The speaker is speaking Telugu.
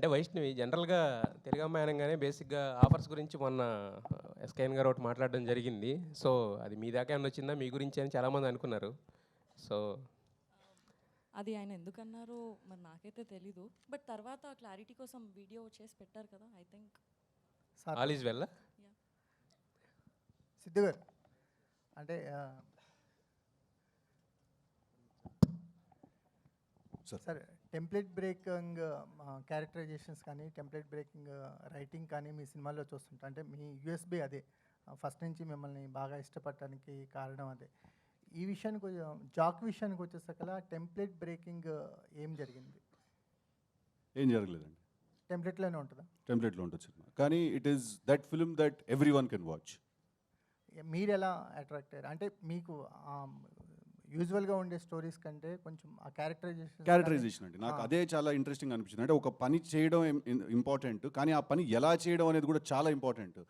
అంటే వైష్ణవి జనరల్గా తెలుగు అమ్మాయి అనగానే బేసిక్గా ఆఫర్స్ గురించి మొన్న ఎస్కేఎన్ గారు ఒకటి మాట్లాడడం జరిగింది. సో అది మీ దాకా ఏమన్నా వచ్చిందా, మీ గురించి అని చాలామంది అనుకున్నారు. సో అది ఆయన ఎందుకన్నారో మరి నాకైతే తెలీదు. బట్ తర్వాత క్లారిటీ కోసం వీడియో చేసి పెట్టారు కదా, I think all is well. Siddhu గారు అంటే సార్ టెంప్లెట్ బ్రేకింగ్ క్యారెక్టరైజేషన్స్ కానీ టెంప్లెట్ బ్రేకింగ్ రైటింగ్ కానీ మీ సినిమాల్లో చూస్తుంటా, అంటే మీ యూఎస్బీ అదే ఫస్ట్ నుంచి మిమ్మల్ని బాగా ఇష్టపడటానికి కారణం అదే. ఈ విషయానికి జాక్ విషయానికి వచ్చేసరికల్లా టెంప్లెట్ బ్రేకింగ్ ఏం జరిగింది? ఏం జరగలేదండి, టెంప్లెట్లోనే ఉంటుందా? టెంప్లెట్లో ఉంటుంది సినిమా, కానీ it is that film that every one can watch. మీరు ఎలా అట్రాక్ట్ అయ్యారు? అంటే మీకు యూజువల్గా ఉండే స్టోరీస్ కంటే కొంచెం ఆ క్యారెక్టరైజేషన్ అండి నాకు అదే చాలా ఇంట్రెస్టింగ్ అనిపించింది. అంటే ఒక పని చేయడం ఇంపార్టెంట్, కానీ ఆ పని ఎలా చేయడం అనేది కూడా చాలా ఇంపార్టెంట్.